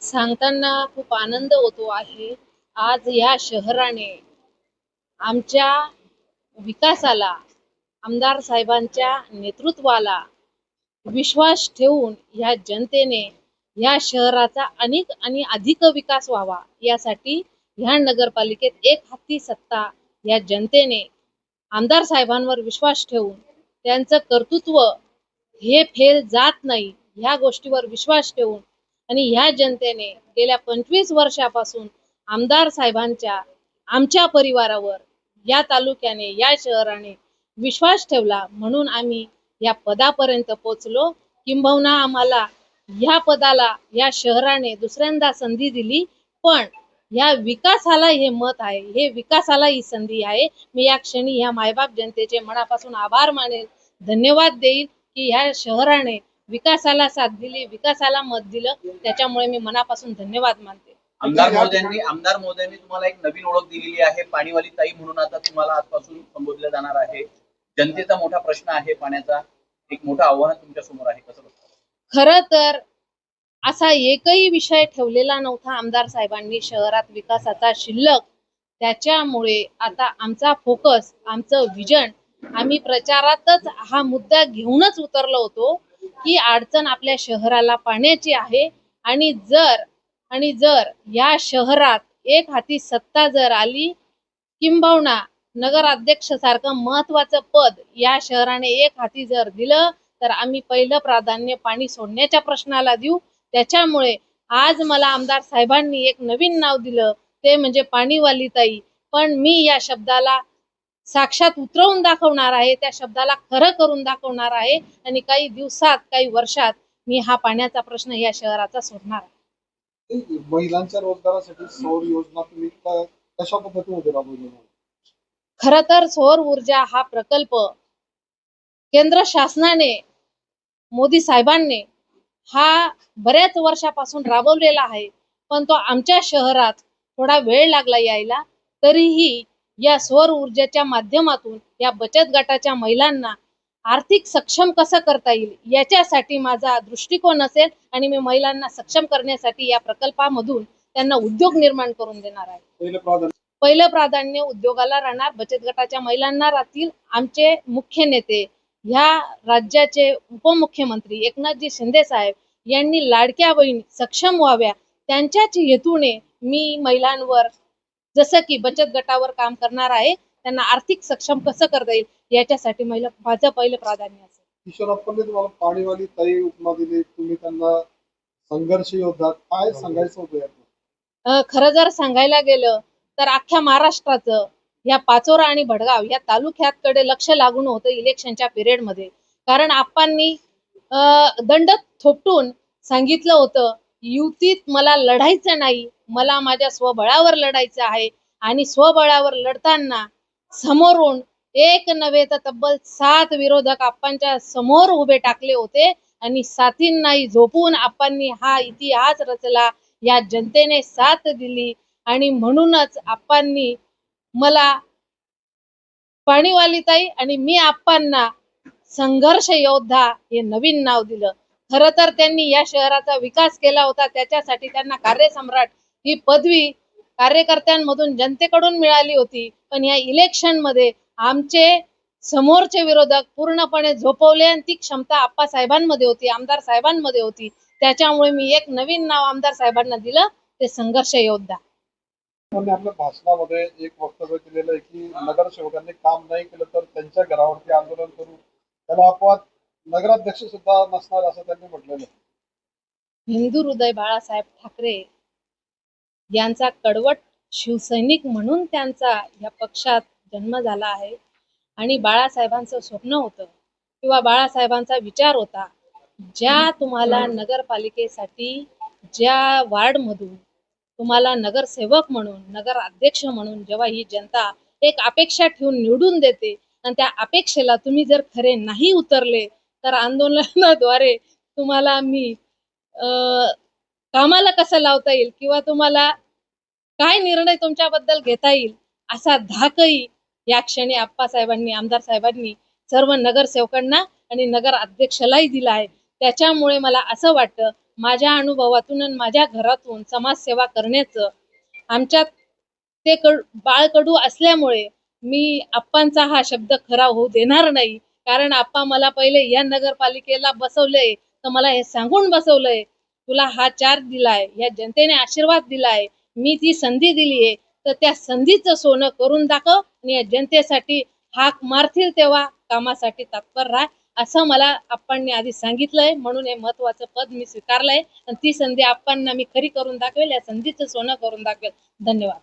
सांगताना खूप आनंद होतो आहे. आज या शहराने आमच्या विकासाला, आमदार साहेबांच्या नेतृत्वाला विश्वास ठेवून या जनतेने या शहराचा अनेक आणि अधिक विकास व्हावा यासाठी ह्या नगरपालिकेत एक हाती सत्ता या जनतेने आमदार साहेबांवर विश्वास ठेवून त्यांचं कर्तृत्व हे फेल जात नाही ह्या गोष्टीवर विश्वास ठेवून आणि ह्या जनतेने गेल्या 25 वर्षापासून आमदार साहेबांच्या आमच्या परिवारावर या तालुक्याने या शहराने विश्वास ठेवला म्हणून आम्ही या पदापर्यंत पोहोचलो। किंबहुना आम्हाला ह्या पदाला या शहराने दुसऱ्यांदा संधी दिली, पण या विकासाला हे मत आहे, हे विकासाला ही संधी आहे। मी या क्षणी ह्या मायबाप जनतेचे मनापासून आभार मानेल, धन्यवाद देईल की ह्या शहराने विकासाला साथ दिली, विकासाला मत दिलं, त्याच्यामुळे मी मनापासून धन्यवाद मानते। आमदार महोदयांनी तुम्हाला एक नवीन ओळख दिलेली आहे, पाणीवाली ताई म्हणून आता तुम्हाला आजपासून संबोधलं जाणार आहे। जनतेचा मोठा प्रश्न आहे पाण्याचा, एक मोठं आव्हान तुमच्या समोर आहे, कसं बघता? खरं तर असा एकही विषय ठेवलेला नव्हता आमदार साहेबांनी शहरात विकासाचा शिल्लक, त्याच्यामुळे आता आमचा फोकस, आमचं विजन, आम्ही प्रचारातच हा मुद्दा घेऊनच उतरलो होतो की अडचण आपल्या शहराला पाण्याची आहे आणि जर या शहरात एक हाती सत्ता जर आली, किंबहुना नगराध्यक्ष सारखं महत्वाचं पद या शहराने एक हाती जर दिलं तर आम्ही पहिलं प्राधान्य पाणी सोडण्याच्या प्रश्नाला देऊ। त्याच्यामुळे आज मला आमदार साहेबांनी एक नवीन नाव दिलं, ते म्हणजे पाणीवाली ताई, पण मी या शब्दाला साक्षात उतरवून दाखवणार आहे, त्या शब्दाला खरं करून दाखवणार आहे आणि काही दिवसात, काही वर्षात मी हा पाण्याचा प्रश्न या शहराचा सोडणार आहे। महिलांच्या रोजगारासाठी सौर योजना तुम्ही कशा पद्धतीने राबवली? खरं तर सौर ऊर्जा हा प्रकल्प केंद्र शासनाने, मोदी साहेबांनी हा बऱ्याच वर्षापासून राबवलेला आहे, पण तो आमच्या शहरात थोडा वेळ लागला यायला। तरीही या सौर ऊर्जेच्या माध्यमातून या बचत गटाच्या महिलांना आर्थिक सक्षम कसं करता येईल याच्यासाठी माझा दृष्टिकोन असेल आणि मी महिलांना सक्षम करण्यासाठी या प्रकल्पामधून त्यांना उद्योग निर्माण करून देणार आहे। पहिलं प्राधान्य उद्योगाला राहणार, बचत गटाच्या महिलांना राहतील। आमचे मुख्य नेते, ह्या राज्याचे उपमुख्यमंत्री एकनाथजी शिंदे साहेब यांनी लाडक्या बहीण सक्षम व्हाव्या, त्यांच्याच हेतूने मी महिलांवर जसं की बचत गटावर काम करणार आहे, त्यांना आर्थिक सक्षम कसं करता येईल याच्यासाठी माझं पहिलं प्राधान्य असेल। किशोरप्पांनी तुम्हाला पाणीवाली ताई उपमा दिली, तुम्ही त्यांना संघर्ष योद्धा, काय सांगायचं होतं? खरं जर सांगायला गेलं तर अख्ख्या महाराष्ट्राचं या पाचोरा आणि भडगाव या तालुक्याकडे लक्ष लागून होतं इलेक्शनच्या पिरियड मध्ये, कारण आप्पांनी दंड थोपटून सांगितलं होतं युतीत मला लढायचं नाही, मला माझ्या स्वबळावर लढायचं आहे आणि स्वबळावर लढताना समोरून एक नव्हे तर तब्बल 7 विरोधक आप्पांच्या समोर उभे टाकले होते आणि साथींनाही झोपून आप्पांनी हा इतिहास रचला, या जनतेने साथ दिली आणि म्हणूनच आप्पांनी मला पाणीवाली ताई आणि मी आप्पांना संघर्ष योद्धा हे नवीन नाव दिलं। खरं तर त्यांनी या शहराचा विकास केला होता, त्याच्यासाठी त्यांना कार्यसम्राट ही पदवी कार्यकर्त्यांमधून जनतेकडून मिळाली होती, पण या इलेक्शन मध्ये आमचे समोरचे विरोधक पूर्णपणे झोपवले आणि ती क्षमता आप्पा साहेबांमध्ये होती, आमदार साहेबांमध्ये होती। त्याच्यामुळे मी एक नवीन नाव आमदार साहेबांना दिलं, ते संघर्ष योद्धा। आपल्या भाषणामध्ये एक वक्तव्य केलेलं आहे की नगरसेवकांनी काम नाही केलं तर त्यांच्या घरावरती आंदोलन करू, त्याला अपवाद नगराध्यक्ष सुद्धा नसणार असं त्यांनी म्हटलेलं आहे। हिंदू हृदय बाळासाहेब ठाकरे यांचा कडवट शिवसैनिक म्हणून त्यांचा या पक्षात जन्म झाला आहे आणि बाळासाहेबांचं स्वप्न होतं किंवा बाळासाहेबांचा विचार होता, ज्या तुम्हाला नगरपालिकेसाठी ज्या वार्डमधून तुम्हाला नगरसेवक म्हणून, नगर अध्यक्ष म्हणून जेव्हा ही जनता एक अपेक्षा ठेवून निवडून देते आणि त्या अपेक्षेला तुम्ही जर खरे नाही उतरले तर आंदोलनाद्वारे तुम्हाला मी कामाला कसं लावता येईल किंवा तुम्हाला काय निर्णय तुमच्याबद्दल घेता येईल असा धाकही या क्षणी आप्पासाहेबांनी, आमदार साहेबांनी सर्व नगरसेवकांना आणि नगर अध्यक्षालाही दिला आहे। त्याच्यामुळे मला असं वाटतं माझ्या अनुभवातून आणि माझ्या घरातून समाजसेवा करण्याचं आमच्यात ते बाळकडू असल्यामुळे मी आप्पांचा हा शब्द खरा होऊ देणार नाही. कारण आप्पा मला पहिले या नगरपालिकेला बसवलंय तर मला हे सांगून बसवलंय, तुला हा चार्ज दिलाय, या जनतेने आशीर्वाद दिलाय, मी ती संधी दिलीये, तर त्या संधीचं सोनं करून दाखव आणि या जनतेसाठी हाक मारतील तेव्हा कामासाठी तत्पर राह, असं मला आप्पांनी आधी सांगितलंय. म्हणून हे महत्वाचं पद मी स्वीकारलंय आणि ती संधी आप्पांना मी खरी करून दाखवेल, या संधीचं सोनं करून दाखवेल. धन्यवाद.